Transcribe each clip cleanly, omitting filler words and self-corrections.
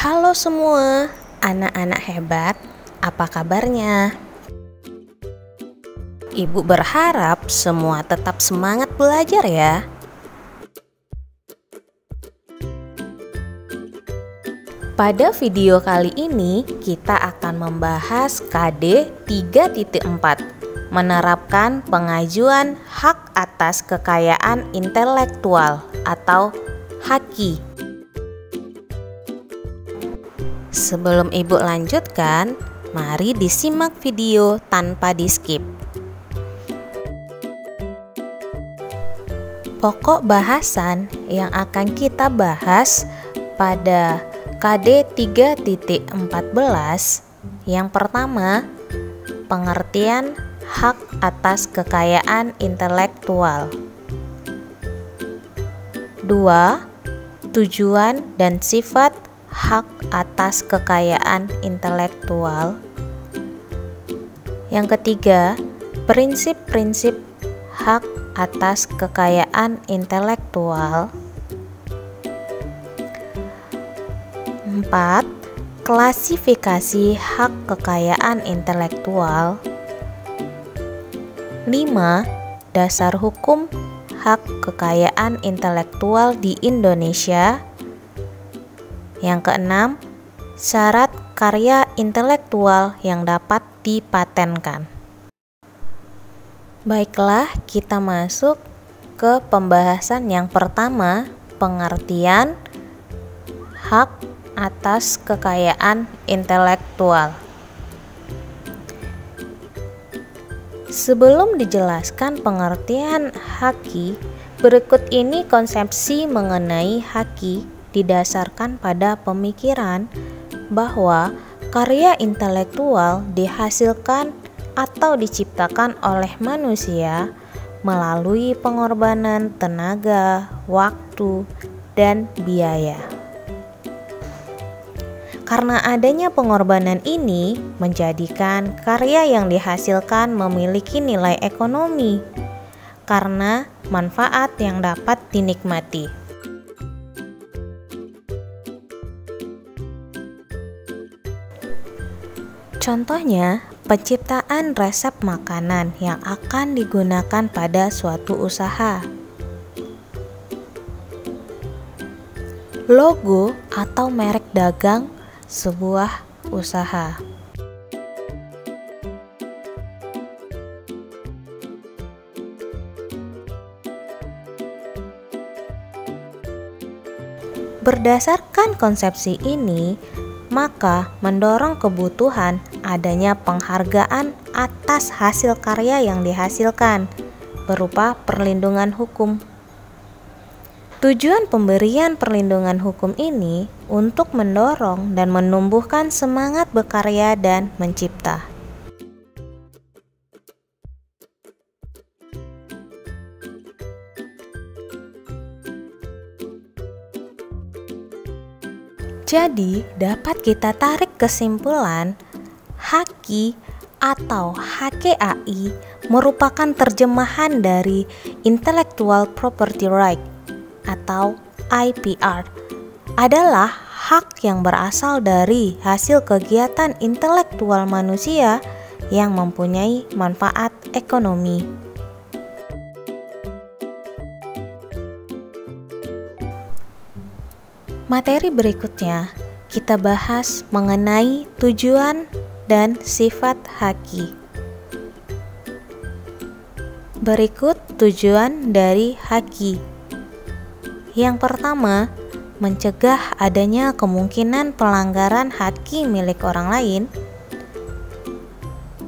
Halo semua, anak-anak hebat, apa kabarnya? Ibu berharap semua tetap semangat belajar ya. Pada video kali ini, kita akan membahas KD 3.4, menerapkan pengajuan hak atas kekayaan intelektual atau HAKI. Sebelum Ibu lanjutkan, mari disimak video tanpa di-skip. Pokok bahasan yang akan kita bahas pada KD 3.14 yang pertama, pengertian hak atas kekayaan intelektual. 2. Tujuan dan sifat hak atas kekayaan intelektual. Yang ketiga, prinsip-prinsip hak atas kekayaan intelektual. 4. Klasifikasi hak kekayaan intelektual. 5. Dasar hukum hak kekayaan intelektual di Indonesia. Yang keenam, syarat karya intelektual yang dapat dipatenkan. Baiklah, kita masuk ke pembahasan yang pertama, pengertian hak atas kekayaan intelektual. Sebelum dijelaskan pengertian HAKI, berikut ini konsepsi mengenai HAKI didasarkan pada pemikiran bahwa karya intelektual dihasilkan atau diciptakan oleh manusia melalui pengorbanan tenaga, waktu, dan biaya. Karena adanya pengorbanan ini menjadikan karya yang dihasilkan memiliki nilai ekonomi karena manfaat yang dapat dinikmati. Contohnya, penciptaan resep makanan yang akan digunakan pada suatu usaha. Logo atau merek dagang sebuah usaha. Berdasarkan konsepsi ini, maka mendorong kebutuhan adanya penghargaan atas hasil karya yang dihasilkan berupa perlindungan hukum. Tujuan pemberian perlindungan hukum ini untuk mendorong dan menumbuhkan semangat berkarya dan mencipta. Jadi, dapat kita tarik kesimpulan, HAKI atau HKAI merupakan terjemahan dari Intellectual Property Right atau IPR, adalah hak yang berasal dari hasil kegiatan intelektual manusia yang mempunyai manfaat ekonomi. Materi berikutnya, kita bahas mengenai tujuan dan sifat HAKI. Berikut tujuan dari HAKI. Yang pertama, mencegah adanya kemungkinan pelanggaran HAKI milik orang lain.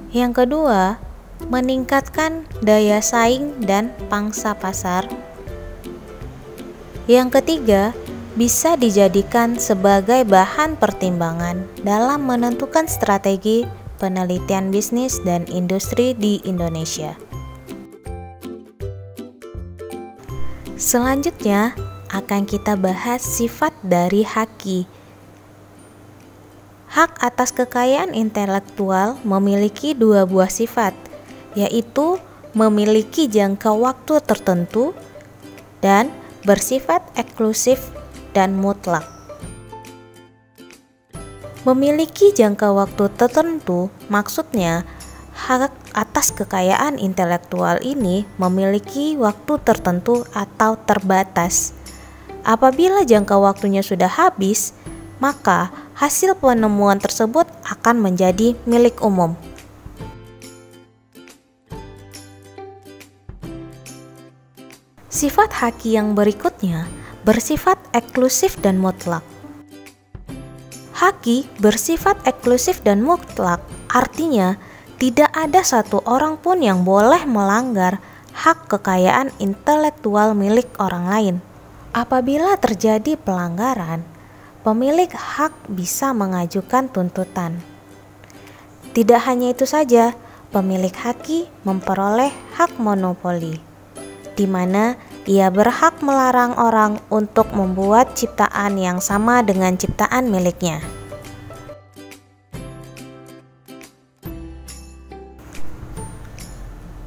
Yang kedua, meningkatkan daya saing dan pangsa pasar. Yang ketiga, bisa dijadikan sebagai bahan pertimbangan dalam menentukan strategi penelitian bisnis dan industri di Indonesia. Selanjutnya akan kita bahas sifat dari HAKI. Hak atas kekayaan intelektual memiliki dua buah sifat, yaitu memiliki jangka waktu tertentu dan bersifat eksklusif dan mutlak. Memiliki jangka waktu tertentu, maksudnya hak atas kekayaan intelektual ini memiliki waktu tertentu atau terbatas. Apabila jangka waktunya sudah habis, maka hasil penemuan tersebut akan menjadi milik umum. Sifat haki yang berikutnya bersifat eksklusif dan mutlak. Haki bersifat eksklusif dan mutlak, artinya tidak ada satu orang pun yang boleh melanggar hak kekayaan intelektual milik orang lain. Apabila terjadi pelanggaran, pemilik hak bisa mengajukan tuntutan. Tidak hanya itu saja, pemilik haki memperoleh hak monopoli, di mana ia berhak melarang orang untuk membuat ciptaan yang sama dengan ciptaan miliknya.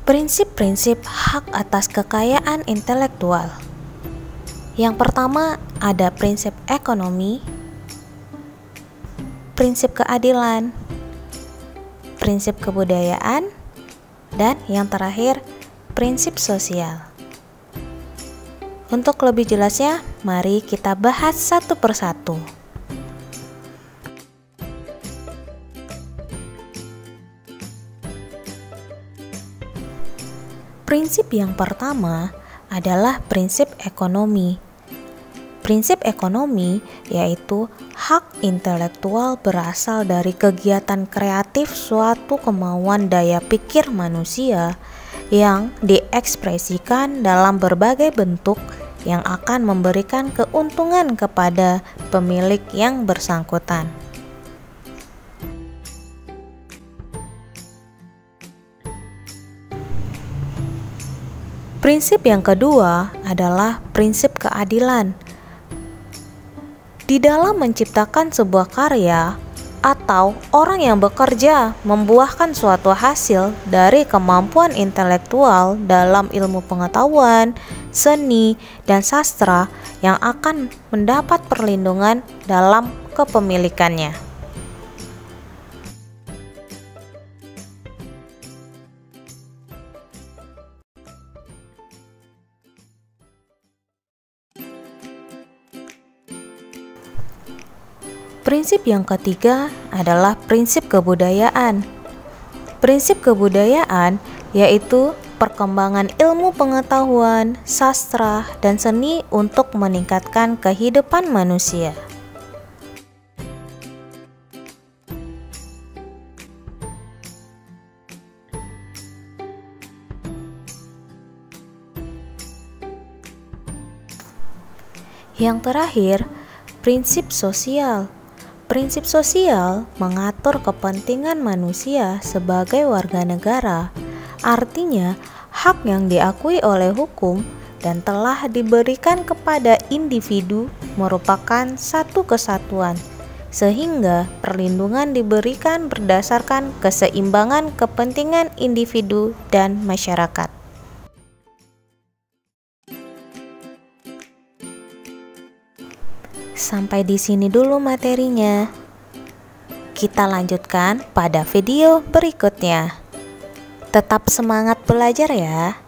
Prinsip-prinsip hak atas kekayaan intelektual. Yang pertama ada prinsip ekonomi, prinsip keadilan, prinsip kebudayaan, dan yang terakhir prinsip sosial. Untuk lebih jelasnya, mari kita bahas satu persatu. Prinsip yang pertama adalah prinsip ekonomi. Prinsip ekonomi yaitu hak intelektual berasal dari kegiatan kreatif suatu kemauan daya pikir manusia yang diekspresikan dalam berbagai bentuk yang akan memberikan keuntungan kepada pemilik yang bersangkutan. Prinsip yang kedua adalah prinsip keadilan. Di dalam menciptakan sebuah karya atau orang yang bekerja membuahkan suatu hasil dari kemampuan intelektual dalam ilmu pengetahuan, seni, dan sastra yang akan mendapat perlindungan dalam kepemilikannya. Prinsip yang ketiga adalah prinsip kebudayaan. Prinsip kebudayaan yaitu perkembangan ilmu pengetahuan, sastra, dan seni untuk meningkatkan kehidupan manusia. Yang terakhir, prinsip sosial. Prinsip sosial mengatur kepentingan manusia sebagai warga negara. Artinya, hak yang diakui oleh hukum dan telah diberikan kepada individu merupakan satu kesatuan, sehingga perlindungan diberikan berdasarkan keseimbangan kepentingan individu dan masyarakat. Sampai di sini dulu materinya. Kita lanjutkan pada video berikutnya. Tetap semangat belajar ya.